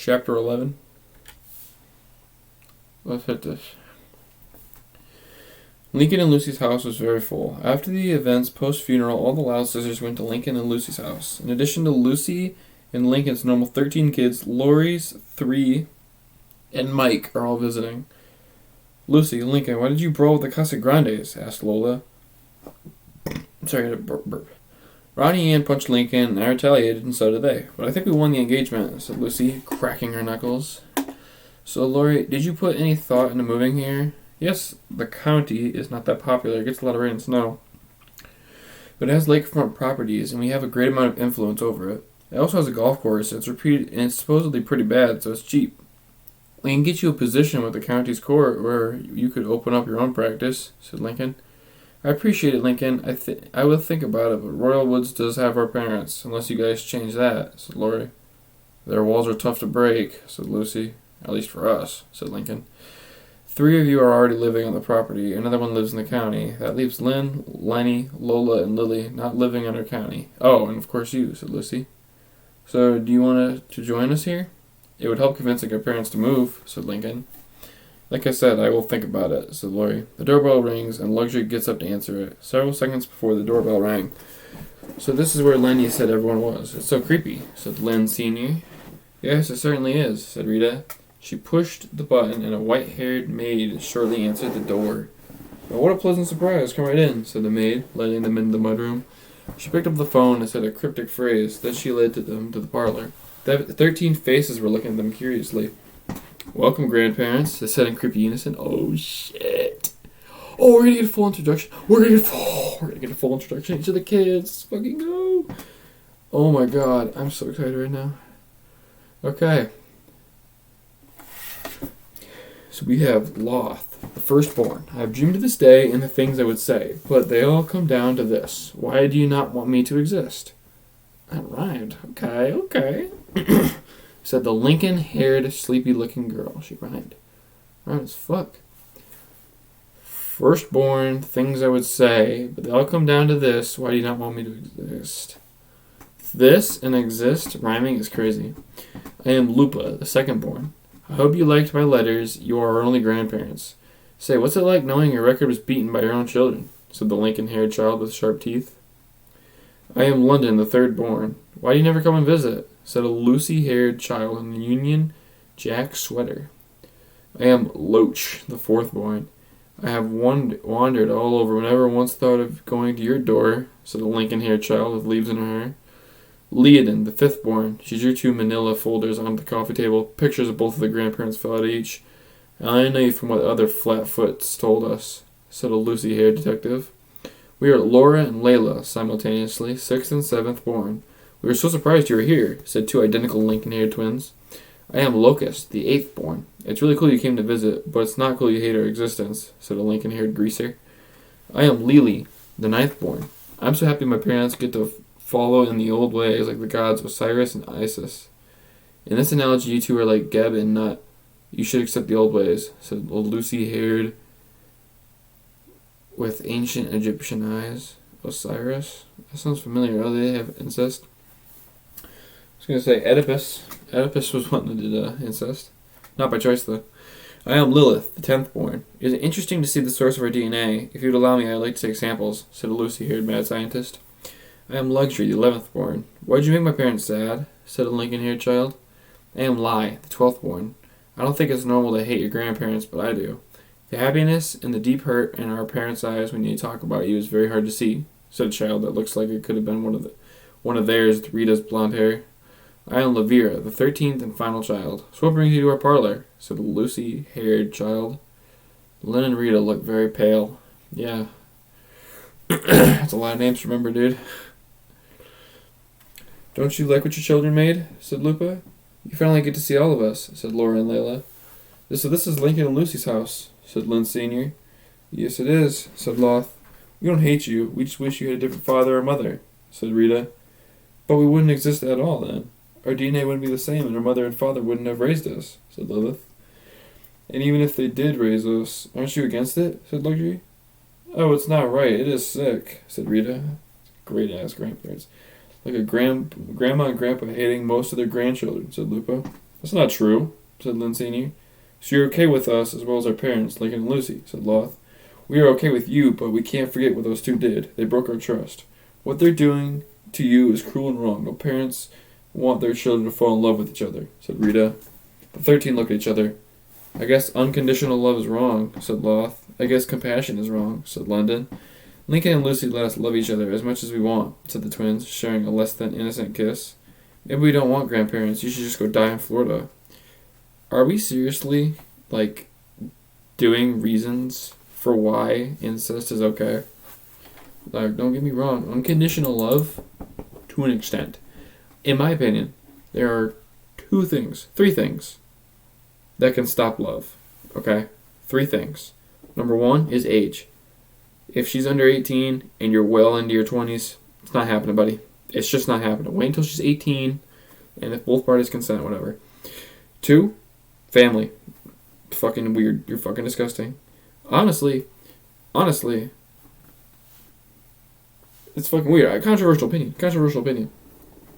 Chapter 11. Let's hit this. Lincoln and Lucy's house was very full. After the events post-funeral, all the Loud sisters went to Lincoln and Lucy's house. In addition to Lucy and Lincoln's normal 13 kids, Lori's 3 and Mike are all visiting. Lucy, Lincoln, why did you brawl with the Casa Grandes? Asked Lola. Sorry, I had a burp. Ronnie Ann punched Lincoln, and I retaliated, and so did they. But I think we won the engagement, said Lucy, cracking her knuckles. So, Lori, did you put any thought into moving here? Yes, the county is not that popular. It gets a lot of rain and snow. But it has lakefront properties, and we have a great amount of influence over it. It also has a golf course, and it's supposedly pretty bad, so it's cheap. We can get you a position with the county's court where you could open up your own practice, said Lincoln. I appreciate it, Lincoln. I will think about it, but Royal Woods does have our parents, unless you guys change that, said Lori. Their walls are tough to break, said Lucy. At least for us, said Lincoln. 3 of you are already living on the property. Another one lives in the county. That leaves Lynn, Lenny, Lola, and Lily not living in our county. Oh, and of course you, said Lucy. So, do you want to join us here? It would help convincing our parents to move, said Lincoln. Like I said, I will think about it, said Lori. The doorbell rings, and Luxury gets up to answer it, several seconds before the doorbell rang. So this is where Lenny said everyone was. It's so creepy, said Lynn Sr. Yes, it certainly is, said Rita. She pushed the button, and a white-haired maid shortly answered the door. Well, what a pleasant surprise. Come right in, said the maid, letting them into the mudroom. She picked up the phone and said a cryptic phrase. Then she led them to the parlor. The 13 faces were looking at them curiously. Welcome, grandparents, they said in creepy unison. Oh, shit. Oh, we're gonna get a full introduction. We're gonna get a full introduction to the kids. Let's fucking go. Oh my god, I'm so excited right now. Okay. So we have Loth, the firstborn. I have dreamed to this day and the things I would say, but they all come down to this. Why do you not want me to exist? That rhymed. Okay. Said the Lincoln-haired, sleepy-looking girl. She rhymed. Rhymed as fuck. Firstborn, things I would say, but they all come down to this. Why do you not want me to exist? This and exist rhyming is crazy. I am Lupa, the secondborn. I hope you liked my letters. You are our only grandparents. Say, what's it like knowing your record was beaten by your own children? Said the Lincoln-haired child with sharp teeth. I am London, the thirdborn. Why do you never come and visit? Said a Lucy-haired child in a Union Jack sweater. I am Loach, the fourthborn. I have wandered all over whenever once thought of going to your door, said a Lincoln-haired child with leaves in her hair. Leodin, the fifthborn. She drew 2 manila folders onto the coffee table. Pictures of both of the grandparents fell out each. I know you from what other flatfoots told us, said a Lucy-haired detective. We are Laura and Layla, simultaneously, 6th and 7th born. We were so surprised you were here, said 2 identical Lincoln-haired twins. I am Locust, the 8th born. It's really cool you came to visit, but it's not cool you hate our existence, said a Lincoln-haired greaser. I am Lily, the 9th born. I'm so happy my parents get to follow in the old ways like the gods Osiris and Isis. In this analogy, you two are like Geb and Nut. You should accept the old ways, said a Lucy-haired with ancient Egyptian eyes. Osiris? That sounds familiar. Oh, they have incest? I was going to say Oedipus. Oedipus was one that did incest. Not by choice, though. I am Lilith, the 10th born. It is interesting to see the source of our DNA. If you'd allow me, I'd like to take samples, said a Lucy-haired mad scientist. I am Luxury, the 11th born. Why'd you make my parents sad? Said a Lincoln-haired child. I am Lie, the 12th born. I don't think it's normal to hate your grandparents, but I do. The happiness and the deep hurt in our parents' eyes when you talk about you is very hard to see, said a child that looks like it could have been one of theirs with Rita's blonde hair. I am Lavira, the 13th and final child. So what brings you to our parlor? Said a Lucy-haired child. Lynn and Rita look very pale. Yeah. That's a lot of names to remember, dude. Don't you like what your children made? Said Lupa. You finally get to see all of us, said Laura and Layla. So this is Lincoln and Lucy's house, said Lynn Sr. Yes, it is, said Loth. We don't hate you. We just wish you had a different father or mother, said Rita. But we wouldn't exist at all then. Our DNA wouldn't be the same, and our mother and father wouldn't have raised us, said Lilith. And even if they did raise us, aren't you against it? Said Luxury. Oh, it's not right. It is sick, said Rita. Great-ass grandparents. Like a grandma and grandpa hating most of their grandchildren, said Lupo. That's not true, said Lynn Sr. So you're okay with us as well as our parents, Lincoln and Lucy, said Loth. We are okay with you, but we can't forget what those two did. They broke our trust. What they're doing to you is cruel and wrong. No parents want their children to fall in love with each other, said Rita. The 13 looked at each other. I guess unconditional love is wrong, said Loth. I guess compassion is wrong, said London. Lincoln and Lucy let us love each other as much as we want, said the twins, sharing a less than innocent kiss. Maybe we don't want grandparents. You should just go die in Florida. Are we seriously, doing reasons for why incest is okay? Don't get me wrong. Unconditional love, to an extent. In my opinion, there are three things that can stop love. Okay? 3 things. Number 1 is age. If she's under 18 and you're well into your 20s, it's not happening, buddy. It's just not happening. Wait until she's 18, and if both parties consent, whatever. 2, family. Fucking weird. You're fucking disgusting. Honestly, it's fucking weird. Controversial opinion.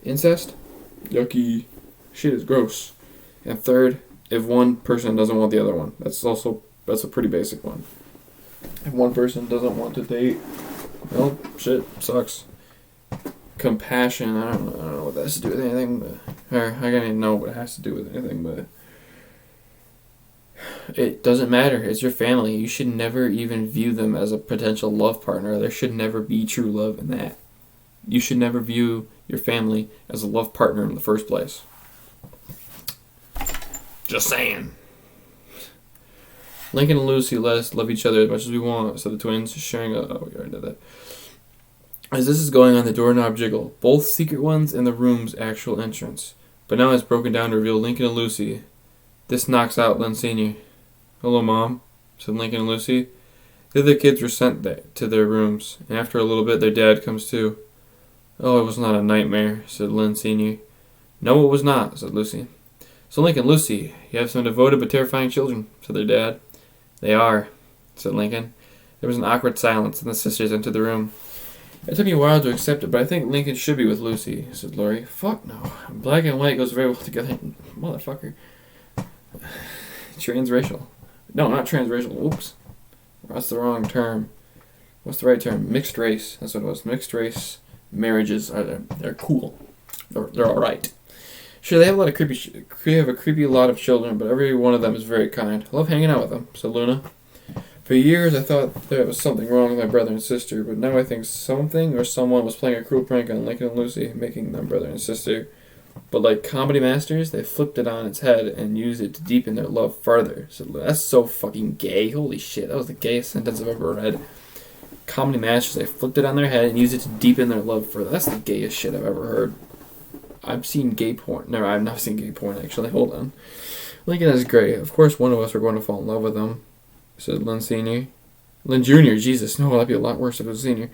Incest? Yucky. Shit is gross. And 3rd, if one person doesn't want the other one. That's a pretty basic one. If one person doesn't want to date, well, shit, sucks. Compassion, I don't know what that has to do with anything, but I don't even know what it has to do with anything, but it doesn't matter. It's your family. You should never even view them as a potential love partner. There should never be true love in that. You should never view your family as a love partner in the first place. Just saying. Lincoln and Lucy let us love each other as much as we want, said the twins, sharing we already did that. As this is going on, the doorknob jiggle. Both secret ones and the room's actual entrance. But now it's broken down to reveal Lincoln and Lucy. This knocks out Lynn Sr. Hello, Mom, said Lincoln and Lucy. The other kids were sent to their rooms, and after a little bit their dad comes too. Oh, it was not a nightmare, said Lynn Sr. No, it was not, said Lucy. So Lincoln, Lucy, you have some devoted but terrifying children, said their dad. They are, said Lincoln. There was an awkward silence, and the sisters entered the room. It took me a while to accept it, but I think Lincoln should be with Lucy, said Lori. Fuck no. Black and white goes very well together. Motherfucker. Transracial. No, not transracial. Oops. That's the wrong term. What's the right term? Mixed race. That's what it was. Mixed race marriages they're cool. They're all right. Sure, they have a creepy lot of children, but every one of them is very kind. I love hanging out with them, said Luna. For years, I thought there was something wrong with my brother and sister, but now I think something or someone was playing a cruel prank on Lincoln and Lucy, making them brother and sister. But like comedy masters, they flipped it on its head and used it to deepen their love farther. So that's so fucking gay. Holy shit, that was the gayest sentence I've ever read. Comedy masters, they flipped it on their head and used it to deepen their love further. That's the gayest shit I've ever heard. I've seen gay porn. No, I've not seen gay porn, actually. Hold on. Lincoln is great. Of course, one of us are going to fall in love with him, said Lynn Sr. Lynn Jr., Jesus, no, that'd be a lot worse if it was Sr.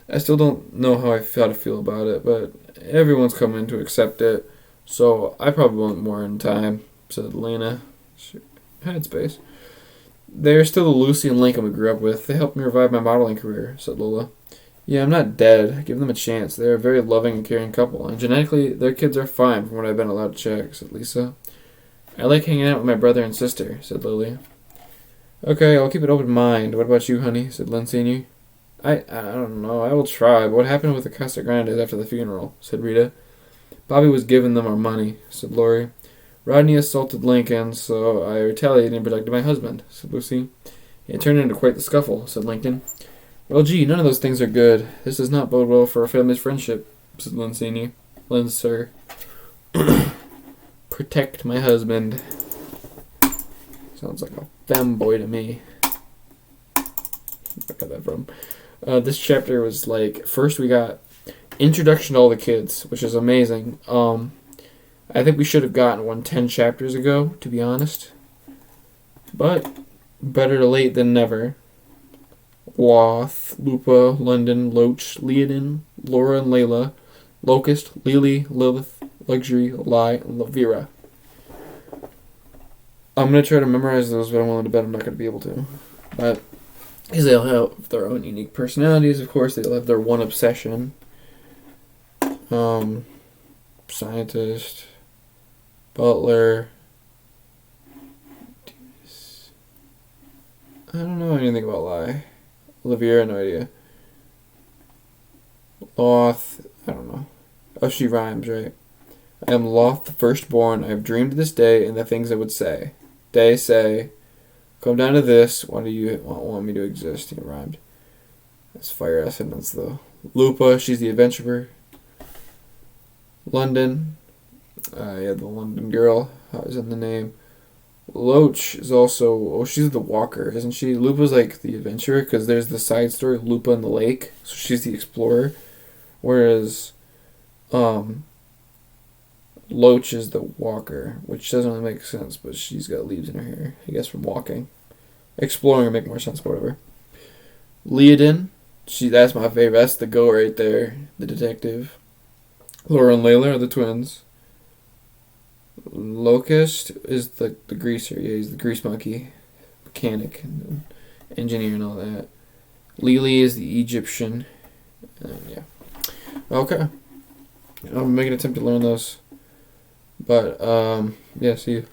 I still don't know how to feel about it, but everyone's coming to accept it, so I probably want more in time, said Lena. She had space. They're still the Lucy and Lincoln we grew up with. They helped me revive my modeling career, said Lola. Yeah, I'm not dead. Give them a chance. They're a very loving and caring couple, and genetically, their kids are fine from what I've been allowed to check, said Lisa. I like hanging out with my brother and sister, said Lily. Okay, I'll keep an open mind. What about you, honey, said Lynn Sr. I don't know. I will try, but what happened with the Casa Grandes after the funeral, said Rita. Bobby was giving them our money, said Lori. Rodney assaulted Lincoln, so I retaliated and protected my husband, said Lucy. It turned into quite the scuffle, said Lincoln. Well, gee, none of those things are good. This does not bode well for our family's friendship, said Lynn Sr. Lynn, sir. Protect my husband. Sounds like a femboy to me. Where got that from? This chapter was first we got introduction to all the kids, which is amazing. I think we should have gotten one 10 chapters ago, to be honest. But better to late than never. Loth, Lupa, London, Loach, Leodin, Laura and Layla, Locust, Lily, Lilith, Luxury, Lie, and Lavira. I'm going to try to memorize those, but I'm willing to bet I'm not going to be able to. But because they'll have their own unique personalities, of course. They'll have their one obsession. Scientist. Butler. I don't know anything about Lie. Oliviera, no idea. Loth, I don't know. Oh, she rhymes, right? I am Loth the firstborn. I have dreamed this day and the things I would say. Day say, come down to this. Why do you want me to exist? It rhymed. That's Fire Essence, though. Lupa, she's the adventurer. London. The London girl. That was in the name. Loach is also... Oh, she's the walker, isn't she? Lupa's like the adventurer because there's the side story of Lupa in the lake. So she's the explorer. Whereas Loach is the walker, which doesn't really make sense, but she's got leaves in her hair, I guess, from walking. Exploring would make more sense, but whatever. Leodin, that's my favorite. That's the go right there, the detective. Laura and Layla are the twins. Locust is the greaser. Yeah, he's the grease monkey, mechanic, and engineer and all that. Lily is the Egyptian. Yeah. Okay. I'm making an attempt to learn those. But, yeah, see you.